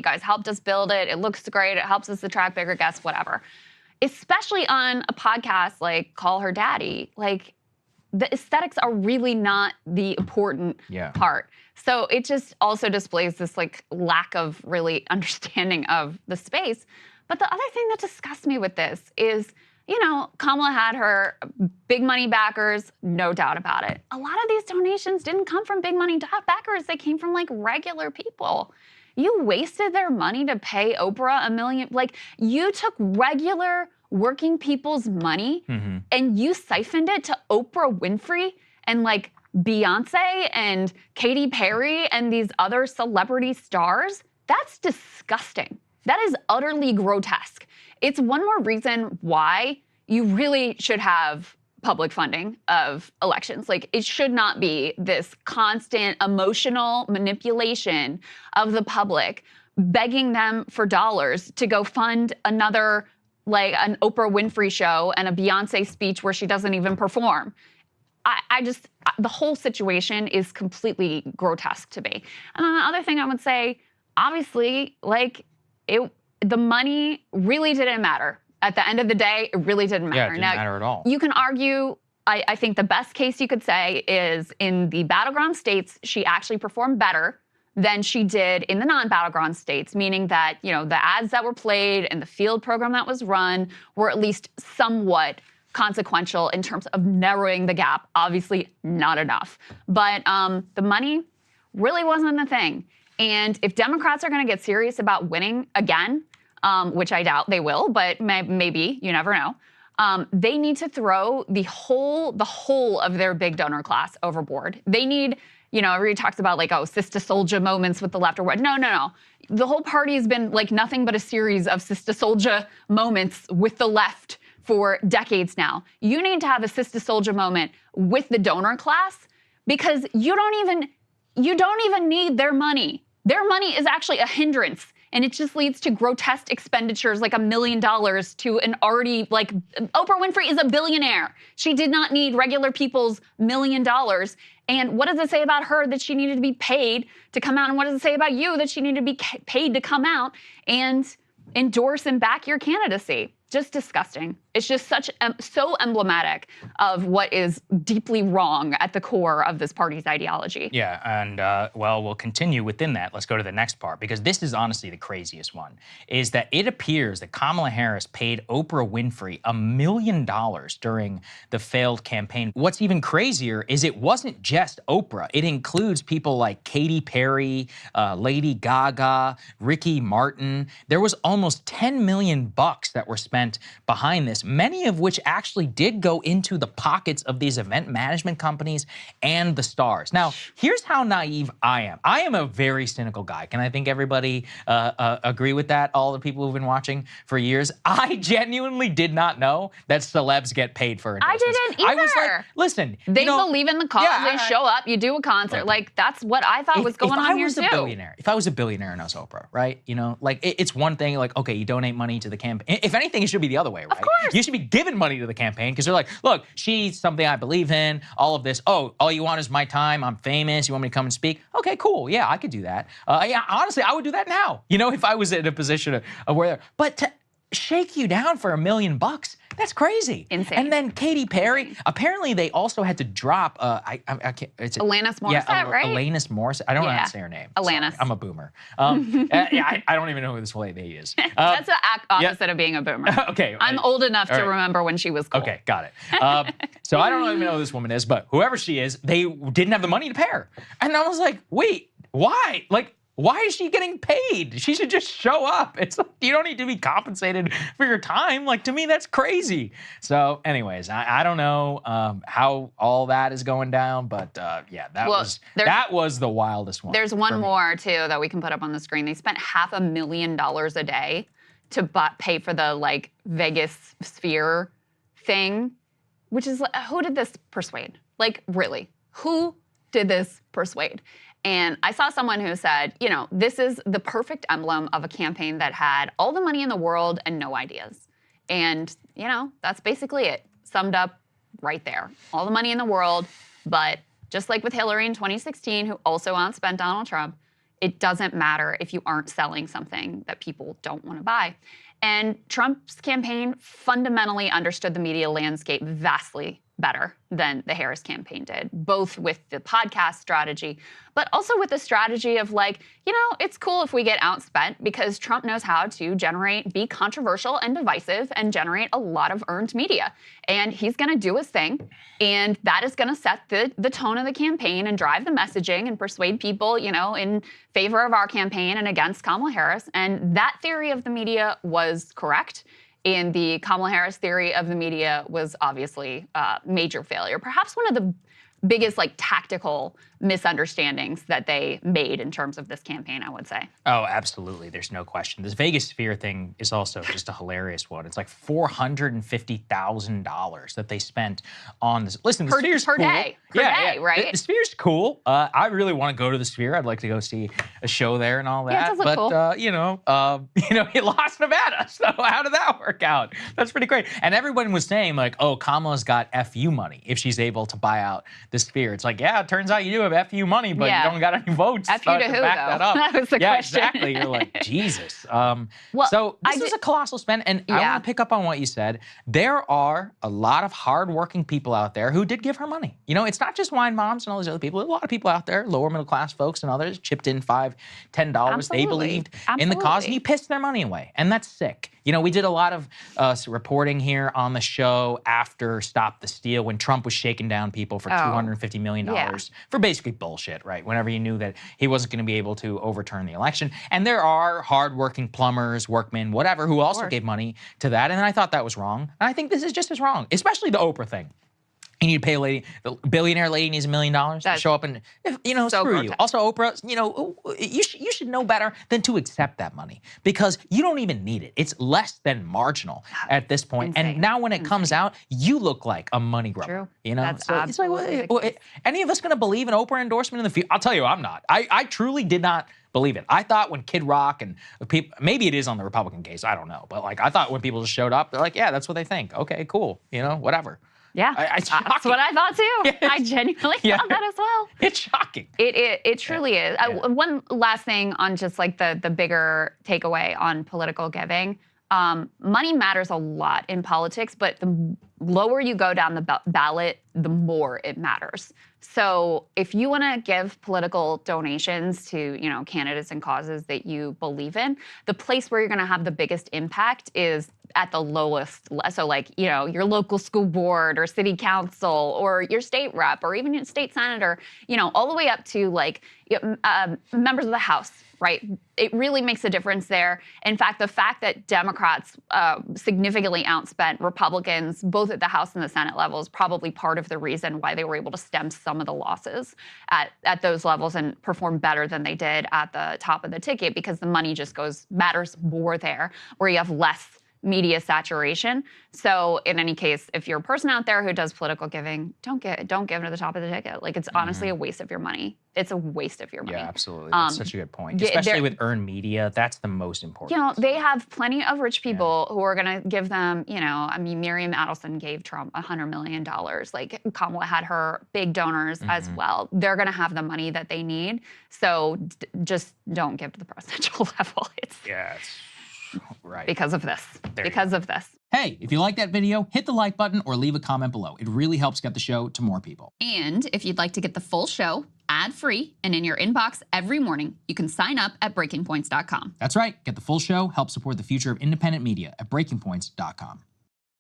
You guys helped us build it. It looks great. It helps us attract bigger guests, whatever. Especially on a podcast like Call Her Daddy, like the aesthetics are really not the important part. So it just also displays this like lack of really understanding of the space. But the other thing that disgusts me with this is, you know, Kamala had her big money backers, no doubt about it. A lot of these donations didn't come from big money backers. They came from like regular people. You wasted their money to pay Oprah $1 million. Like, you took regular working people's money and you siphoned it to Oprah Winfrey and like Beyonce and Katy Perry and these other celebrity stars. That's disgusting. That is utterly grotesque. It's one more reason why you really should have public funding of elections. Like, it should not be this constant emotional manipulation of the public, begging them for dollars to go fund another, like an Oprah Winfrey show and a Beyonce speech where she doesn't even perform. The whole situation is completely grotesque to me. And then the other thing I would say, obviously, like, the money really didn't matter. At the end of the day, it really didn't matter. Yeah, it didn't matter at all. You can argue, I think the best case you could say is in the battleground states, she actually performed better than she did in the non-battleground states, meaning that, you know, the ads that were played and the field program that was run were at least somewhat consequential in terms of narrowing the gap. Obviously not enough. But the money really wasn't the thing. And if Democrats are going to get serious about winning again, which I doubt they will, but maybe, you never know, they need to throw the whole of their big donor class overboard. They need, you know, everybody talks about like, oh, Sister Soldier moments with the left or what. No. The whole party has been like nothing but a series of Sister Soldier moments with the left for decades now. You need to have a Sister Soldier moment with the donor class because you don't even need their money. Their money is actually a hindrance. And it just leads to grotesque expenditures like $1 million to an already, like, Oprah Winfrey is a billionaire. She did not need regular people's $1 million. And what does it say about her that she needed to be paid to come out? And what does it say about you that she needed to be paid to come out and endorse and back your candidacy? Just disgusting. It's just so emblematic of what is deeply wrong at the core of this party's ideology. Yeah, and well, we'll continue within that. Let's go to the next part, because this is honestly the craziest one, is that it appears that Kamala Harris paid Oprah Winfrey $1 million during the failed campaign. What's even crazier is it wasn't just Oprah. It includes people like Katy Perry, Lady Gaga, Ricky Martin. There was almost $10 million that were spent behind this, many of which actually did go into the pockets of these event management companies and the stars. Now, here's how naive I am. I am a very cynical guy. Can I think everybody agree with that? All the people who've been watching for years. I genuinely did not know that celebs get paid for endorsements. I didn't either. I was like, listen. They believe in the cause. Yeah, they show up. You do a concert. Like, that's what I thought was going on here too. If I was a billionaire and I was Oprah, right? You know, like, it's one thing, like, okay, you donate money to the campaign. If anything, it should be the other way, right? Of course. You should be giving money to the campaign because they're like, look, she's something I believe in, all of this. Oh, all you want is my time. I'm famous. You want me to come and speak? Okay, cool. Yeah, I could do that. Yeah, honestly, I would do that now, you know, if I was in a position of where, but to shake you down for $1 million, that's crazy. Insane. And then Katy Perry, apparently they also had to drop, I can't, Alanis Morissette, right? Alanis Morissette. I don't know how to say her name. Alanis. Sorry, I'm a boomer. I don't even know who this lady is. That's the opposite of being a boomer. Okay. I'm old enough to remember when she was cool. Okay, got it. So I don't even know who this woman is, but whoever she is, they didn't have the money to pay her. And I was like, wait, why? Like, why is she getting paid? She should just show up. It's like, you don't need to be compensated for your time. Like, to me, that's crazy. So anyways, I don't know how all that is going down, but yeah, that was the wildest one. There's one more too that we can put up on the screen. They spent $500,000 a day to pay for the like Vegas Sphere thing, which is, who did this persuade? Like, really, who did this persuade? And I saw someone who said, you know, this is the perfect emblem of a campaign that had all the money in the world and no ideas. And, you know, that's basically it. Summed up right there. All the money in the world, but just like with Hillary in 2016, who also outspent Donald Trump, it doesn't matter if you aren't selling something that people don't want to buy. And Trump's campaign fundamentally understood the media landscape vastly better than the Harris campaign did, both with the podcast strategy, but also with the strategy of like, it's cool if we get outspent, because Trump knows how to be controversial and divisive and generate a lot of earned media. And he's going to do his thing. And that is going to set the tone of the campaign and drive the messaging and persuade people, in favor of our campaign and against Kamala Harris. And that theory of the media was correct. And the Kamala Harris theory of the media was obviously a major failure. Perhaps one of the biggest tactical misunderstandings that they made in terms of this campaign, I would say. Oh, absolutely. There's no question. This Vegas sphere thing is also just a hilarious one. It's like $450,000 that they spent on this. Listen, the sphere's per cool. day, right? The sphere's cool. I really want to go to the sphere. I'd like to go see a show there and all that. Yeah, it does look cool. He lost Nevada. So how did that work out? That's pretty great. And everyone was saying like, oh, Kamala's got FU money if she's able to buy out the sphere. It's like, yeah, it turns out you do have FU money, but you don't got any votes FU to who, back though? that up. That was the question. Exactly. You're like, Jesus. So this was a colossal spend, and I want to pick up on what you said. There are a lot of hardworking people out there who did give her money. It's not just wine moms and all these other people. A lot of people out there, lower middle class folks and others, chipped in $5, $10. Absolutely. They believed in the cause, and you pissed their money away, and that's sick. We did a lot of reporting here on the show after Stop the Steal when Trump was shaking down people for $250 million for basically bullshit, right? Whenever he knew that he wasn't going to be able to overturn the election. And there are hardworking plumbers, workmen, whatever, who also gave money to that. And I thought that was wrong. And I think this is just as wrong, especially the Oprah thing. You need to pay a lady, the billionaire lady needs $1 million to show up and, screw you. Also, Oprah, you should know better than to accept that money because you don't even need it. It's less than marginal at this point. Insane. And now when it comes out, you look like a money grubber. True. That's so it's like, any of us going to believe an Oprah endorsement in the future? I'll tell you, I'm not. I truly did not believe it. I thought when Kid Rock and people, maybe it is on the Republican case, I don't know. But I thought when people just showed up, they're like, yeah, that's what they think. Okay, cool. Whatever. Yeah, that's what I thought too. Yeah, I genuinely thought that as well. It's shocking. It truly is. One last thing on just the bigger takeaway on political giving. Money matters a lot in politics, but the lower you go down the ballot, the more it matters. So if you want to give political donations to, candidates and causes that you believe in, the place where you're going to have the biggest impact is at the lowest. So your local school board or city council or your state rep or even your state senator, all the way up to members of the House, right? It really makes a difference there. In fact, the fact that Democrats significantly outspent Republicans, both at the House and the Senate levels, probably part of the reason why they were able to stem some of the losses at those levels and perform better than they did at the top of the ticket, because the money just matters more there, where you have less media saturation. So in any case, if you're a person out there who does political giving, don't give to the top of the ticket. It's honestly a waste of your money. It's a waste of your money. Yeah, absolutely. That's such a good point. Especially with earned media, that's the most important. They have plenty of rich people who are going to give them, Miriam Adelson gave Trump $100 million. Kamala had her big donors as well. They're going to have the money that they need. So just don't give to the presidential level. Right. Because of this. Hey, if you like that video, hit the like button or leave a comment below. It really helps get the show to more people. And if you'd like to get the full show ad-free and in your inbox every morning, you can sign up at breakingpoints.com. That's right. Get the full show, help support the future of independent media at breakingpoints.com.